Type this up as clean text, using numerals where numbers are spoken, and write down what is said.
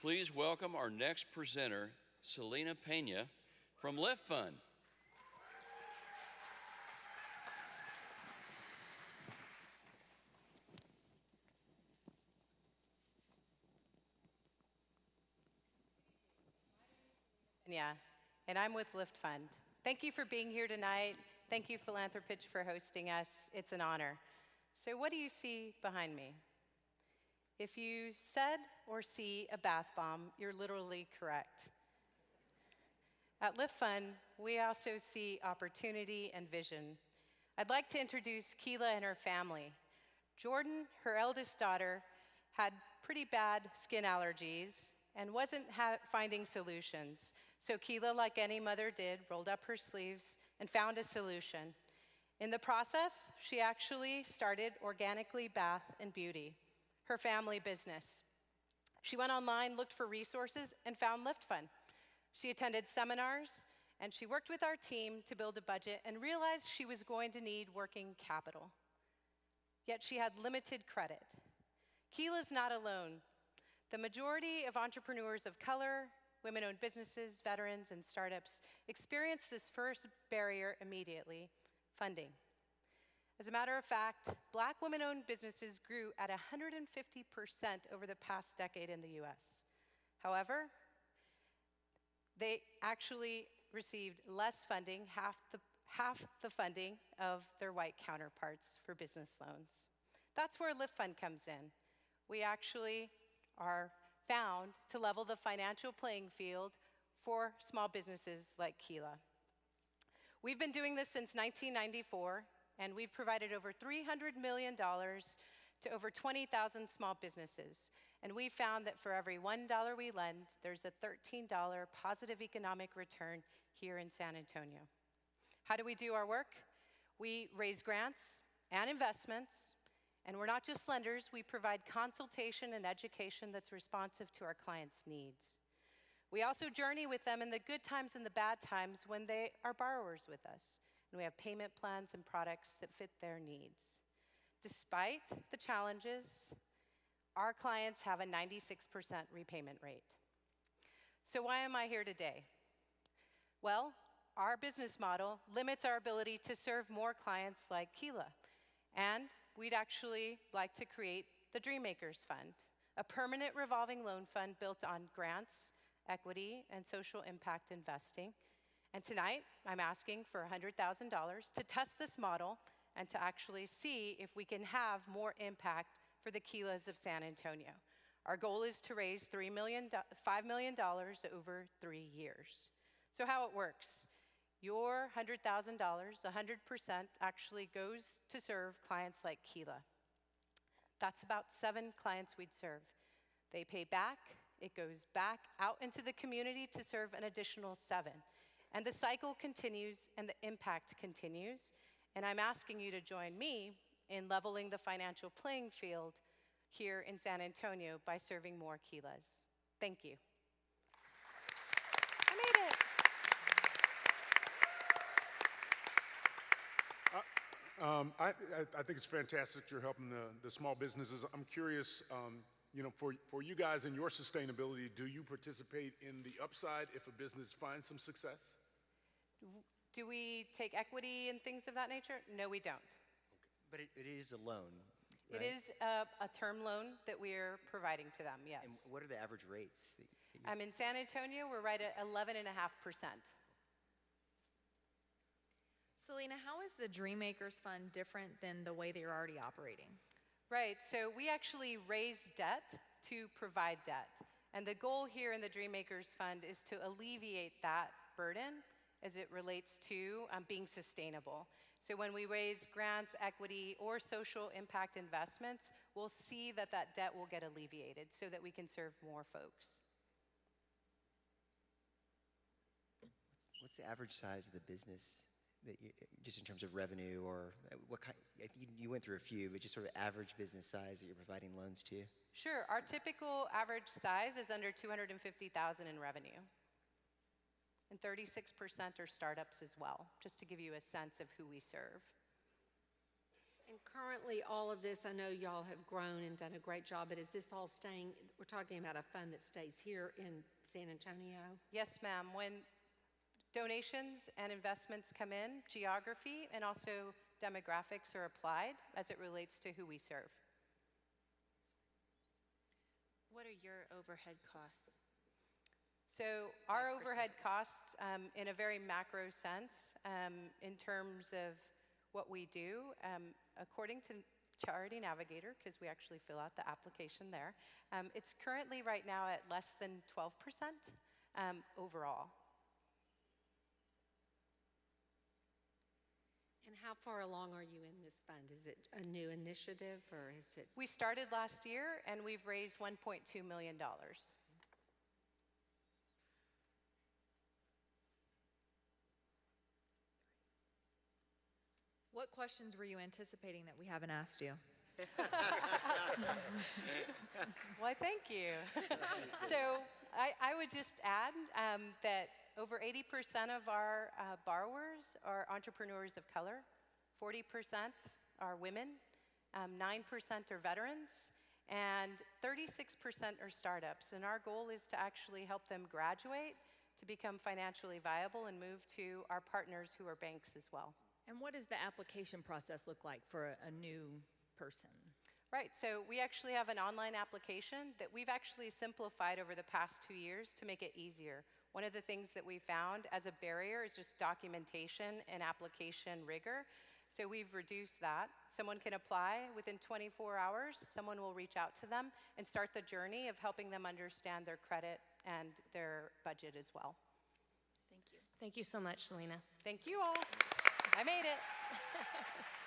please welcome our next presenter, Celina Rena from LiftFund. Yeah, and I'm with LiftFund. Thank you for being here tonight. Thank you, Philanthropitch, for hosting us. It's an honor. So what do you see behind me? If you said or see a bath bomb, you're literally correct. At LiftFund, we also see opportunity and vision. I'd like to introduce Keela and her family. Jordan, her eldest daughter, had pretty bad skin allergies and wasn't finding solutions. So Keela, like any mother did, rolled up her sleeves and found a solution. In the process, she actually started Organically Bath and Beauty, her family business. She went online, looked for resources, and found LiftFund. She attended seminars, and she worked with our team to build a budget and realized she was going to need working capital. Yet she had limited credit. Keela's not alone. The majority of entrepreneurs of color, women-owned businesses, veterans, and startups experience this first barrier immediately: funding. As a matter of fact, Black women-owned businesses grew at 150% over the past decade in the US. However, they actually received less funding, half the funding of their white counterparts for business loans. That's where LiftFund comes in. We actually are found to level the financial playing field for small businesses like Keela. We've been doing this since 1994, and we've provided over $300 million to over 20,000 small businesses. And we found that for every $1 we lend, there's a $13 positive economic return here in San Antonio. How do we do our work? We raise grants and investments, and we're not just lenders, we provide consultation and education that's responsive to our clients' needs. We also journey with them in the good times and the bad times when they are borrowers with us, and we have payment plans and products that fit their needs. Despite the challenges, our clients have a 96% repayment rate. So why am I here today? Well, our business model limits our ability to serve more clients like Keela, and we'd actually like to create the Dreammakers Fund, a permanent revolving loan fund built on grants, equity, and social impact investing. And tonight, I'm asking for $100,000 to test this model and to actually see if we can have more impact for the Keelas of San Antonio. Our goal is to raise $5 million over 3 years. So how it works: your $100,000, 100% actually goes to serve clients like Keela. That's about 7 clients we'd serve. They pay back, it goes back out into the community to serve an additional 7. And the cycle continues and the impact continues. And I'm asking you to join me in leveling the financial playing field here in San Antonio by serving more Keelas. Thank you. I made it. I think it's fantastic you're helping the small businesses. I'm curious, for you guys and your sustainability, do you participate in the upside if a business finds some success? Do we take equity and things of that nature? No, we don't. Okay. But it is a loan, right? It is a term loan that we're providing to them, yes. And what are the average rates? In San Antonio, we're right at 11.5%. Celina, how is the Dreammakers Fund different than the way that you're already operating? Right, so we actually raise debt to provide debt. And the goal here in the Dreammakers Fund is to alleviate that burden as it relates to being sustainable. So when we raise grants, equity, or social impact investments, we'll see that that debt will get alleviated so that we can serve more folks. What's the average size of the business, that just in terms of revenue, or what kind? You went through a few, but just sort of average business size that you're providing loans to? Sure, our typical average size is under $250,000 in revenue. And 36% are startups as well, just to give you a sense of who we serve. And currently, all of this, I know y'all have grown and done a great job, but is this all staying, we're talking about a fund that stays here in San Antonio? Yes, ma'am. When donations and investments come in, geography and also demographics are applied as it relates to who we serve. What are your overhead costs? So our overhead costs, in a very macro sense, in terms of what we do, according to Charity Navigator, because we actually fill out the application there, it's currently right now at less than 12% overall. And how far along are you in this fund? Is it a new initiative or is it? We started last year and we've raised $1.2 million. What questions were you anticipating that we haven't asked you? Why, thank you. So I would just add that over 80% of our borrowers are entrepreneurs of color, 40% are women, 9% are veterans, and 36% are startups. And our goal is to actually help them graduate to become financially viable and move to our partners who are banks as well. And what does the application process look like for a new person? Right, so we actually have an online application that we've actually simplified over the past 2 years to make it easier. One of the things that we found as a barrier is just documentation and application rigor. So we've reduced that. Someone can apply within 24 hours, someone will reach out to them and start the journey of helping them understand their credit and their budget as well. Thank you. Thank you so much, Celina. Thank you all. I made it.